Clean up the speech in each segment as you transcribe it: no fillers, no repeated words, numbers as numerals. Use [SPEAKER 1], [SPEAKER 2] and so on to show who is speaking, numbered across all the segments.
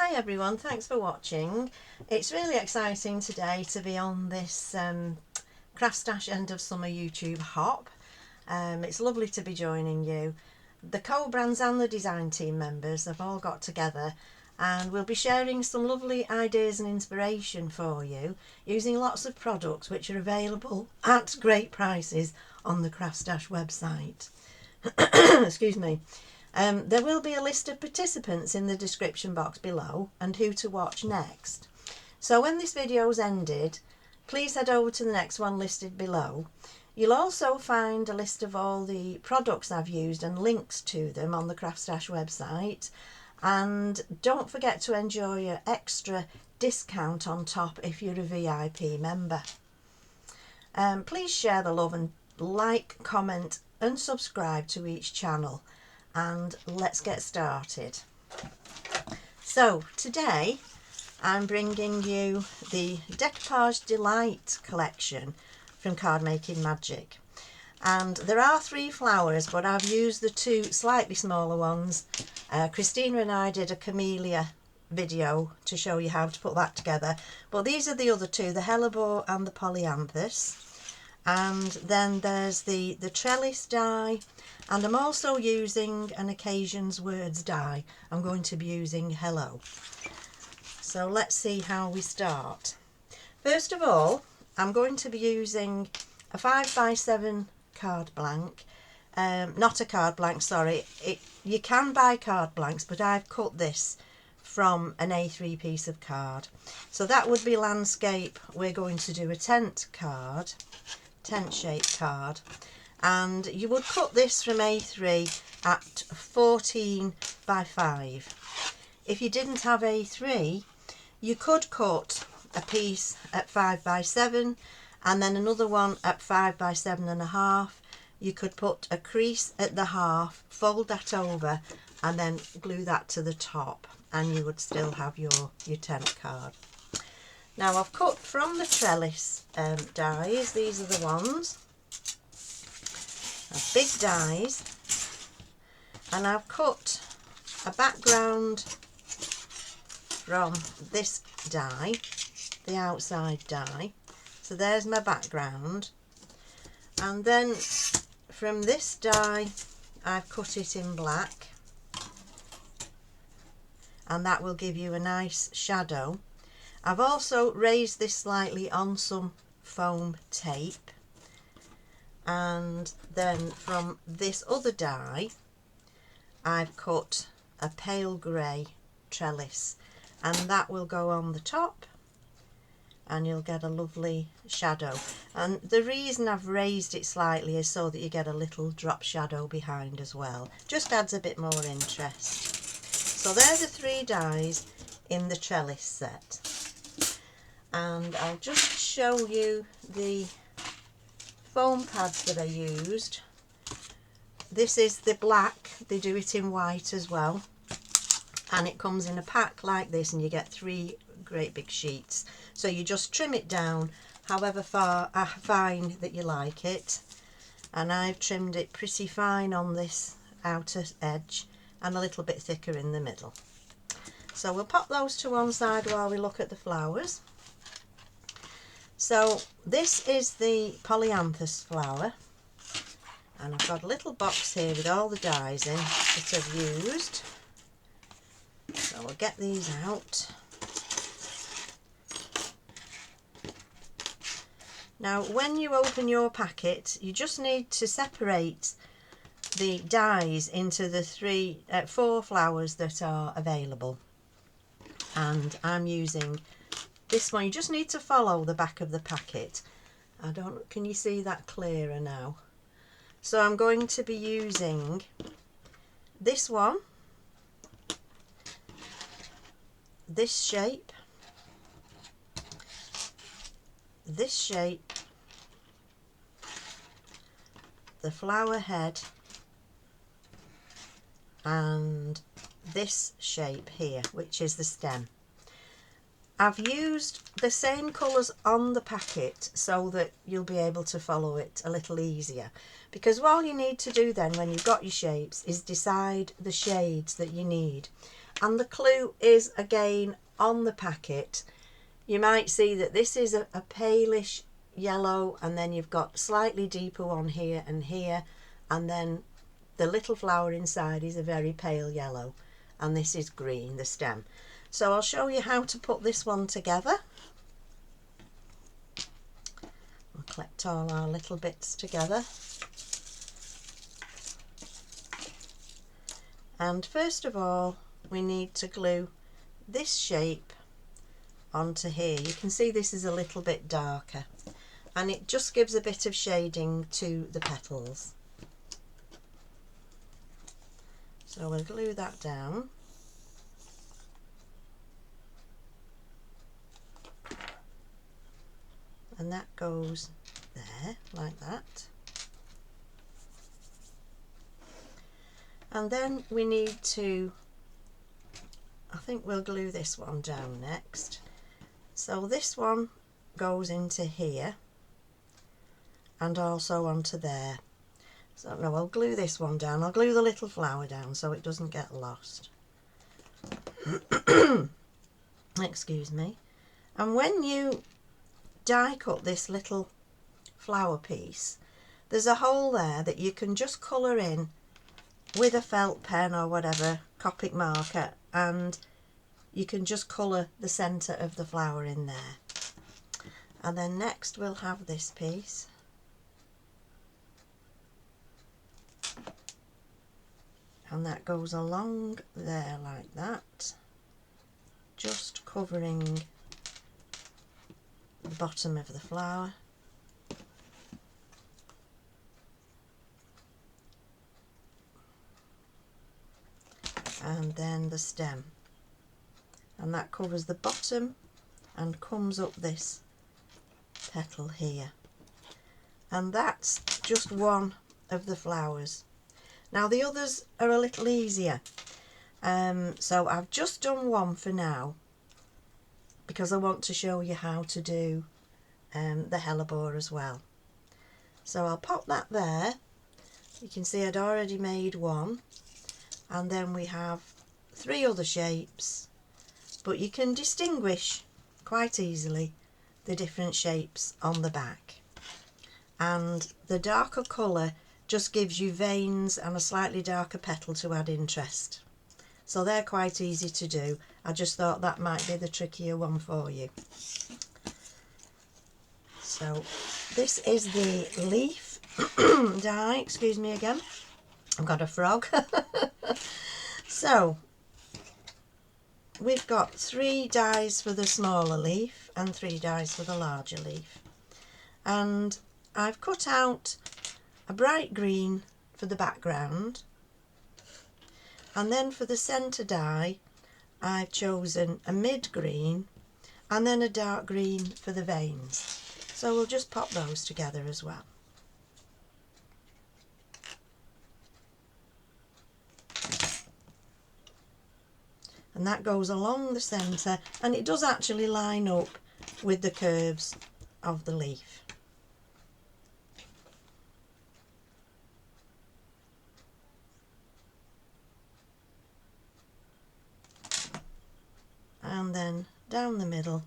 [SPEAKER 1] Hi everyone, thanks for watching. It's really exciting today to be on this Craft Stash End of Summer YouTube hop. It's lovely to be joining you. The co-brands and the design team members have all got together and we'll be sharing some lovely ideas and inspiration for you using lots of products which are available at great prices on the Craft Stash website. Excuse me. There will be a list of participants in the description box below and who to watch next. So when this video's ended, please head over to the next one listed below. You'll also find a list of all the products I've used and links to them on the Craft Stash website. And don't forget to enjoy your extra discount on top if you're a VIP member. Please share the love and like, comment and subscribe to each channel. And let's get started. So today I'm bringing you the Decoupage Delight collection from Card Making Magic, and there are 3 flowers but I've used the 2 slightly smaller ones. Christina and I did a camellia video to show you how to put that together, but these are the other 2, the hellebore and the polyanthus. And then there's the Trellis die, and I'm also using an Occasions Words die. I'm going to be using Hello. So let's see how we start. First of all, I'm going to be using a 5x7 card blank. Not a card blank, sorry. You can buy card blanks, but I've cut this from an A3 piece of card. So that would be landscape. We're going to do a tent card. Tent shaped card, and you would cut this from A3 at 14 by 5. If you didn't have A3, you could cut a piece at 5 by 7 and then another one at 5 by 7.5. You could put a crease at the half, fold that over and then glue that to the top, and you would still have your tent card. Now I've cut from the trellis dies, these are the ones, big dies, and I've cut a background from this die, the outside die, so there's my background, and then from this die I've cut it in black, and that will give you a nice shadow. I've also raised this slightly on some foam tape, and then from this other die I've cut a pale grey trellis, and that will go on the top and you'll get a lovely shadow. And the reason I've raised it slightly is so that you get a little drop shadow behind as well. Just adds a bit more interest. So there's the 3 dies in the trellis set. And I'll just show you the foam pads that I used. This is the black, they do it in white as well, and it comes in a pack like this, and you get 3 great big sheets. So you just trim it down however fine that you like it, and I've trimmed it pretty fine on this outer edge and a little bit thicker in the middle. So we'll pop those to one side while we look at the flowers. So this is the polyanthus flower, and I've got a little box here with all the dies in that I've used. So we'll get these out. Now when you open your packet, you just need to separate the dies into the 4 flowers that are available, and I'm using this one. You just need to follow the back of the packet. Can you see that clearer now? So I'm going to be using this one, this shape, this shape, the flower head, and this shape here, which is the stem. I've used the same colours on the packet so that you'll be able to follow it a little easier, because all you need to do then when you've got your shapes is decide the shades that you need, and the clue is again on the packet. You might see that this is a palish yellow, and then you've got slightly deeper one here and here, and then the little flower inside is a very pale yellow, and this is green, the stem. So I'll show you how to put this one together. I'll collect all our little bits together. And first of all, we need to glue this shape onto here. You can see this is a little bit darker, and it just gives a bit of shading to the petals. So we'll glue that down. And that goes there, like that. And then we need to, I think we'll glue this one down next. So this one goes into here and also onto there. So no, I'll glue this one down. I'll glue the little flower down so it doesn't get lost. Excuse me. And when you die cut this little flower piece, there's a hole there that you can just colour in with a felt pen or whatever, Copic marker, and you can just colour the centre of the flower in there. And then next we'll have this piece. And that goes along there like that, just covering the bottom of the flower. And then the stem. And that covers the bottom and comes up this petal here. And that's just one of the flowers. Now the others are a little easier. So I've just done one for now, because I want to show you how to do the hellebore as well. So I'll pop that there. You can see I'd already made one, and then we have 3 other shapes, but you can distinguish quite easily the different shapes on the back, and the darker colour just gives you veins and a slightly darker petal to add interest. So they're quite easy to do. I just thought that might be the trickier one for you. So this is the leaf die, excuse me again, I've got a frog. So we've got 3 dies for the smaller leaf and 3 dies for the larger leaf, and I've cut out a bright green for the background, and then for the centre die I've chosen a mid green and then a dark green for the veins. So we'll just pop those together as well. And that goes along the centre, and it does actually line up with the curves of the leaf. And then down the middle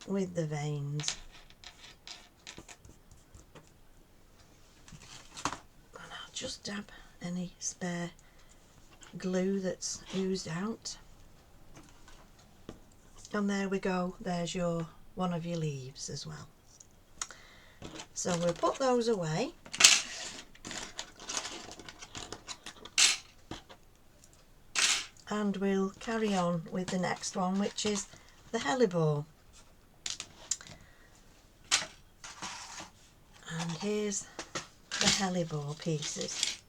[SPEAKER 1] with the veins. And I'll just dab any spare glue that's oozed out. And there we go, there's one of your leaves as well. So we'll put those away. And we'll carry on with the next one, which is the hellebore. And here's the hellebore pieces.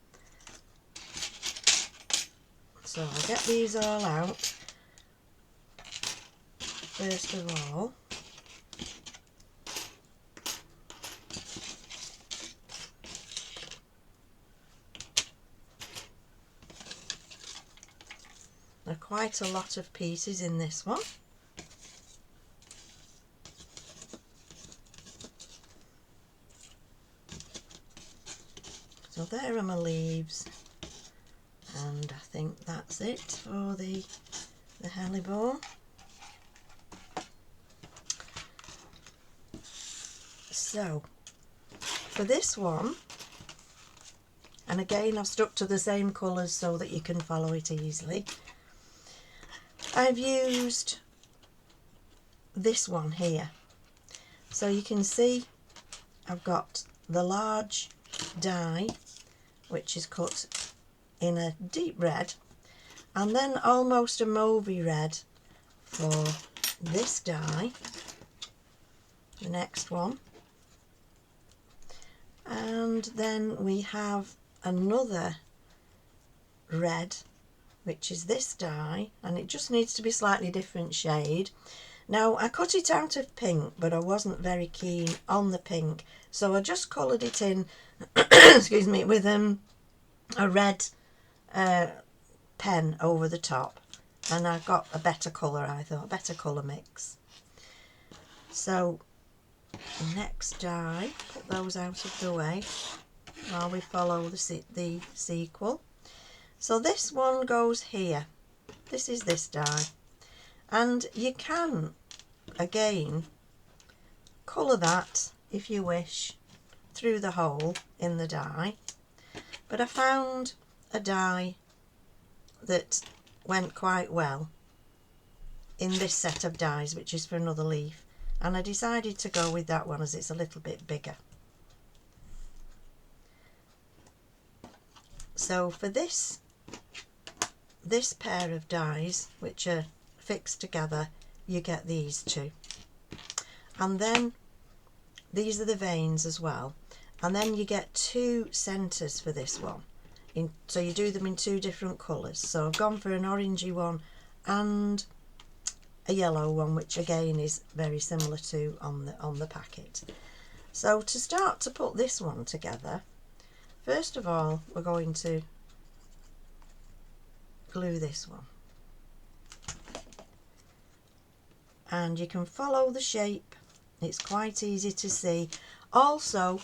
[SPEAKER 1] So I'll get these all out. First of all, There are quite a lot of pieces in this one. So there are my leaves, and I think that's it for the hellebore. So for this one, and again I've stuck to the same colours so that you can follow it easily, I've used this one here. So you can see I've got the large die, which is cut in a deep red, and then almost a mauvey red for this die, the next one. And then we have another red, which is this die, and it just needs to be slightly different shade. Now I cut it out of pink, but I wasn't very keen on the pink, so I just coloured it in excuse me, with a red pen over the top, and I got a better colour, I thought, a better colour mix. So next die, put those out of the way while we follow the sequel. So this one goes here. This is this die, and you can again colour that if you wish through the hole in the die, but I found a die that went quite well in this set of dies, which is for another leaf, and I decided to go with that one as it's a little bit bigger. So for this pair of dies, which are fixed together, you get these two, and then these are the veins as well, and then you get two centres for this one, so you do them in two different colours. So I've gone for an orangey one and a yellow one, which again is very similar to on the packet. So to start to put this one together, first of all we're going to glue this one, and you can follow the shape, it's quite easy to see. Also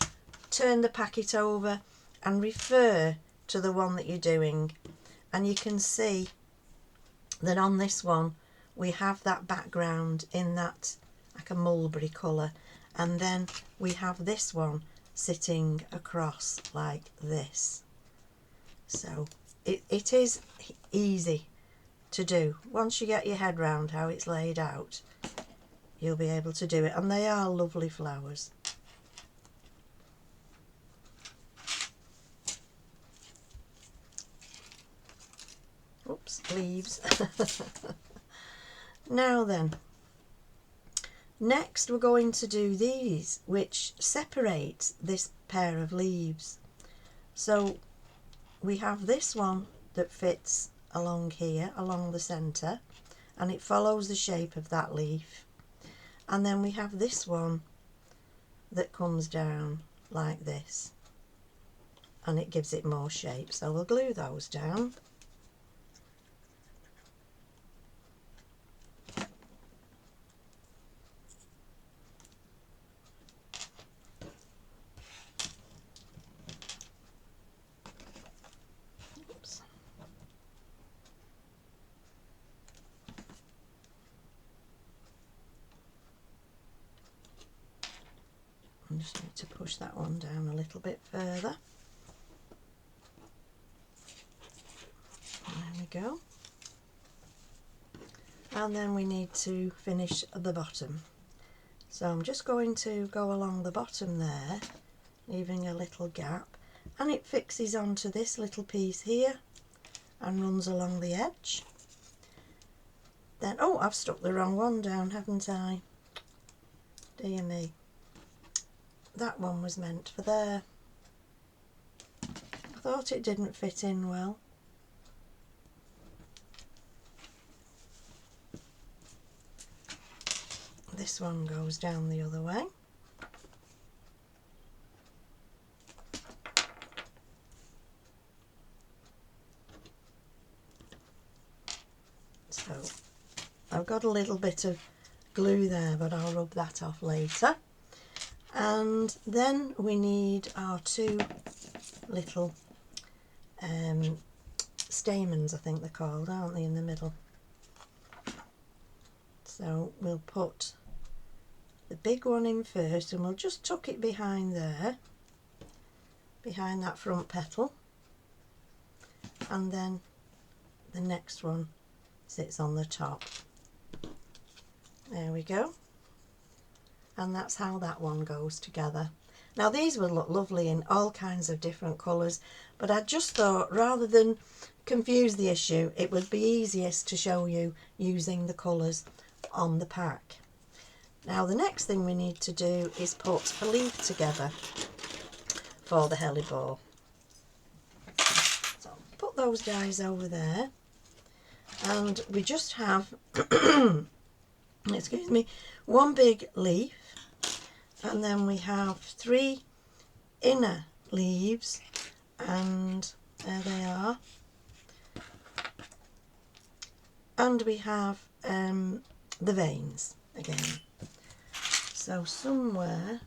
[SPEAKER 1] turn the packet over and refer to the one that you're doing, and you can see that on this one we have that background in that like a mulberry colour, and then we have this one sitting across like this. So it is easy to do. Once you get your head round how it's laid out, you'll be able to do it, and they are lovely flowers. Oops, leaves. Now then, next we're going to do these, which separate this pair of leaves. So we have this one that fits along here, along the centre, and it follows the shape of that leaf. And then we have this one that comes down like this, and it gives it more shape. So we'll glue those down. Oops. I just need to push that one down a little bit further. There we go. And then we need to finish the bottom. So I'm just going to go along the bottom there, leaving a little gap, and it fixes onto this little piece here and runs along the edge. Then, oh, I've stuck the wrong one down, haven't I? Dear me. That one was meant for there. I thought it didn't fit in well. This one goes down the other way. So I've got a little bit of glue there, but I'll rub that off later. And then we need our two little stamens, I think they're called, aren't they, in the middle. So we'll put the big one in first, and we'll just tuck it behind there, behind that front petal, and then the next one sits on the top. There we go. And that's how that one goes together. Now these will look lovely in all kinds of different colours, but I just thought rather than confuse the issue, it would be easiest to show you using the colours on the pack. Now the next thing we need to do is put a leaf together for the hellebore. So put those guys over there, and we just have excuse me, one big leaf, and then we have 3 inner leaves, and there they are, and we have the veins again. So somewhere,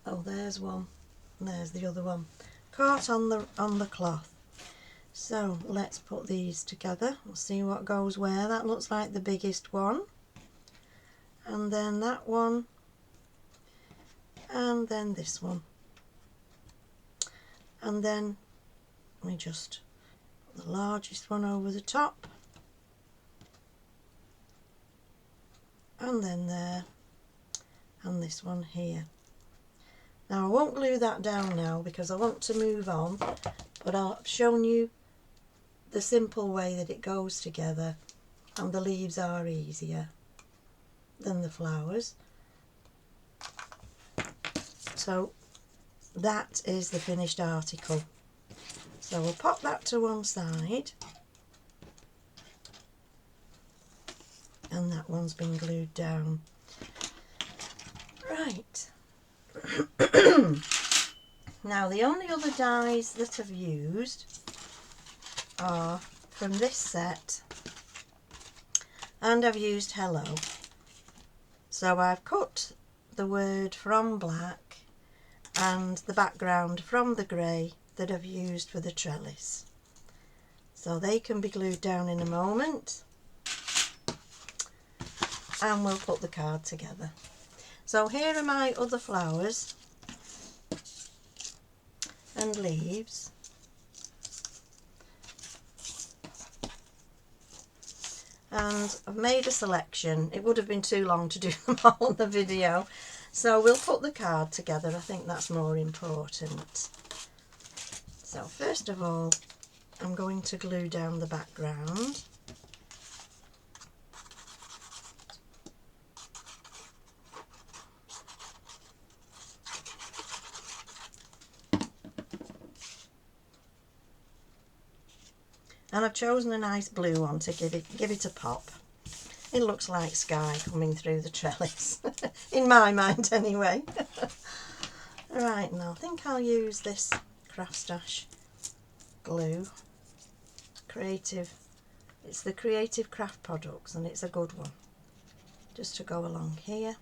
[SPEAKER 1] oh, there's one, and there's the other one caught on the cloth. So let's put these together. We'll see what goes where. That looks like the biggest one, and then that one, and then this one, and then we just put the largest one over the top, and then there, and this one here. Now I won't glue that down now because I want to move on, but I've shown you the simple way that it goes together, and the leaves are easier than the flowers. So that is the finished article. So we'll pop that to one side, and that one's been glued down. Right. Now the only other dies that I've used are from this set, and I've used hello. So I've cut the word from black and the background from the grey that I've used for the trellis. So they can be glued down in a moment, and we'll put the card together. So here are my other flowers and leaves. And I've made a selection. It would have been too long to do them all in the video, so we'll put the card together. I think that's more important. So first of all, I'm going to glue down the background. And I've chosen a nice blue one to give it a pop. It looks like sky coming through the trellis, in my mind anyway. Right, now I think I'll use this Crafty glue. It's the Creative Craft Products, and it's a good one. Just to go along here.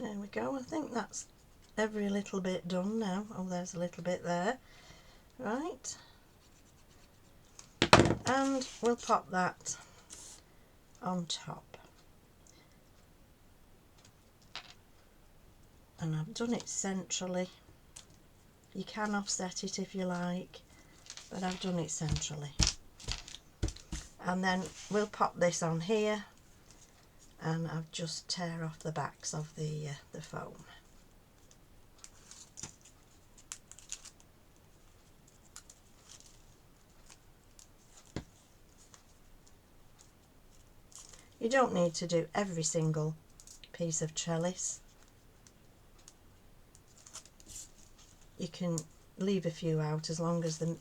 [SPEAKER 1] There we go. I think that's every little bit done now. Oh, there's a little bit there. Right. And we'll pop that on top. And I've done it centrally. You can offset it if you like, but I've done it centrally. And then we'll pop this on here, and I've just tear off the backs of the foam. You don't need to do every single piece of trellis. you can leave a few out as long as the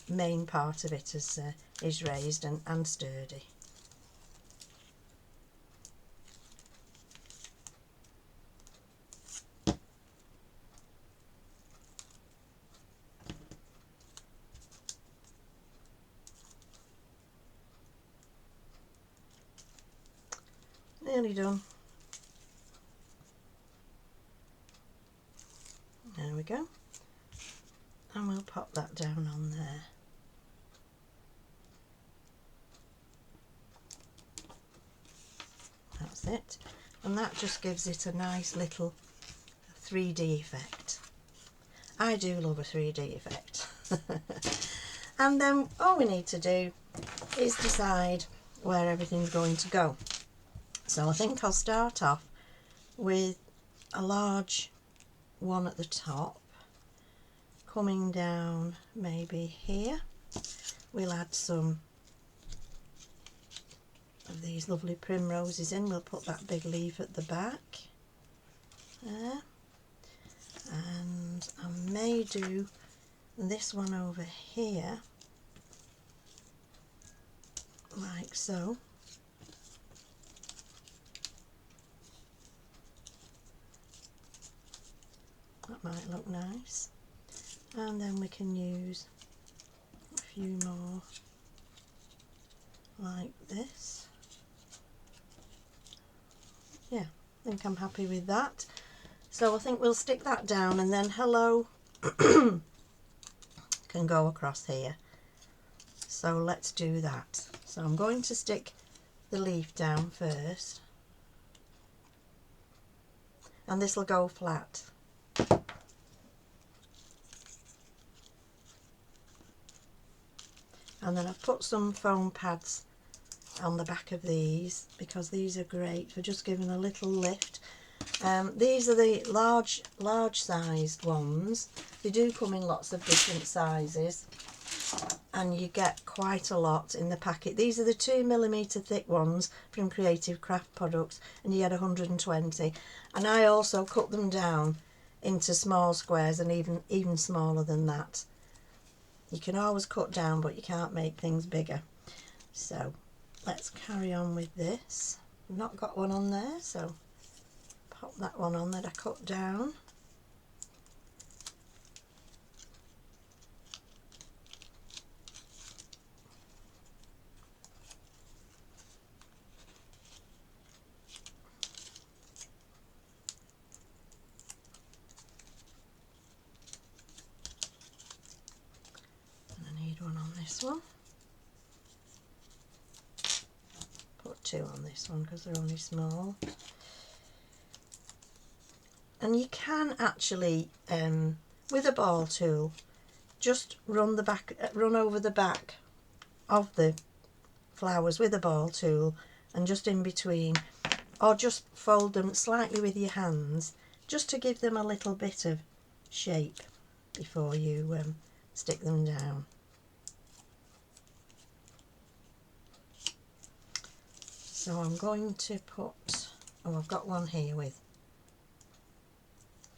[SPEAKER 1] main part of it is raised and sturdy. Nearly done. There we go. And we'll pop that down on there. That's it. And that just gives it a nice little 3D effect. I do love a 3D effect. And then all we need to do is decide where everything's going to go. So I think I'll start off with a large one at the top, coming down maybe here. We'll add some of these lovely primroses in. We'll put that big leaf at the back there, and I may do this one over here like so. That might look nice. And then we can use a few more like this. Yeah, I think I'm happy with that. So I think we'll stick that down, and then hello can go across here. So let's do that. So I'm going to stick the leaf down first, and this will go flat. And then I've put some foam pads on the back of these because these are great for just giving a little lift. These are the large sized ones. They do come in lots of different sizes, and you get quite a lot in the packet. These are the 2mm thick ones from Creative Craft Products, and you get 120. And I also cut them down into small squares, and even smaller than that. You can always cut down, but you can't make things bigger. So let's carry on with this. I've not got one on there, so pop that one on that I cut down. This one, put 2 on this one because they're only small. And you can actually with a ball tool just run over the back of the flowers with a ball tool, and just in between, or just fold them slightly with your hands just to give them a little bit of shape before you stick them down. So I'm going to put, I've got one here with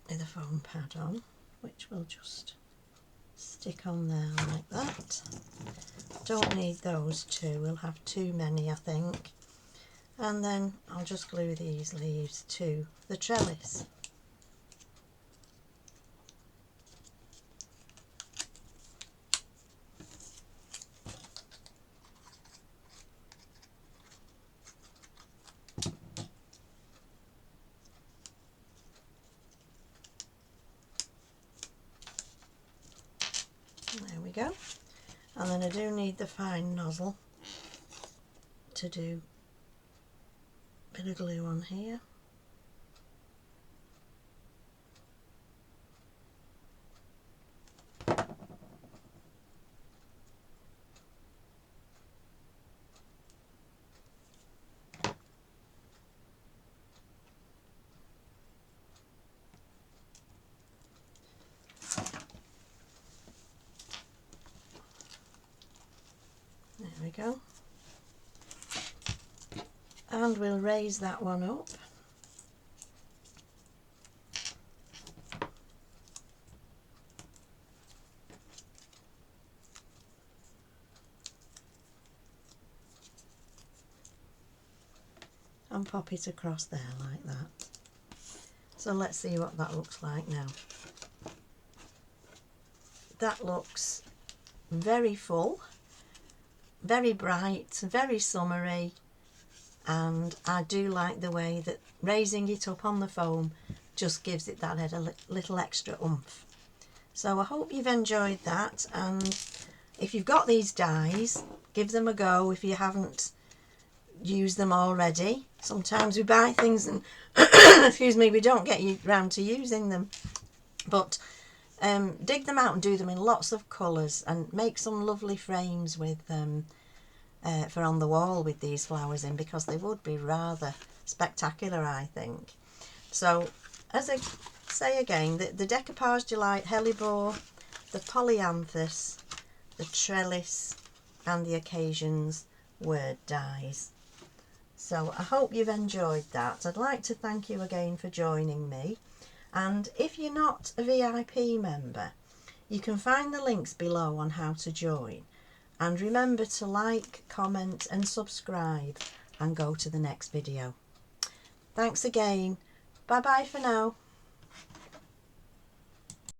[SPEAKER 1] a foam pad on, which we'll just stick on there like that. Don't need those 2, we'll have too many I think. And then I'll just glue these leaves to the trellis. There we go. And then I do need the fine nozzle to do a bit of glue on here. There we go. And we'll raise that one up. and pop it across there like that. So let's see what that looks like now. That looks very full, very bright, very summery, and I do like the way that raising it up on the foam just gives it that little extra oomph. So I hope you've enjoyed that, and if you've got these dies, give them a go if you haven't used them already. Sometimes we buy things and excuse me, we don't get round to using them, but dig them out and do them in lots of colours and make some lovely frames with them for on the wall with these flowers in, because they would be rather spectacular, I think. So as I say again, the decoupage delight hellebore, the polyanthus, the trellis and the occasions word dies. So I hope you've enjoyed that. I'd like to thank you again for joining me, and if you're not a VIP member, you can find the links below on how to join, and remember to like, comment and subscribe, and go to the next video. Thanks again. Bye bye for now.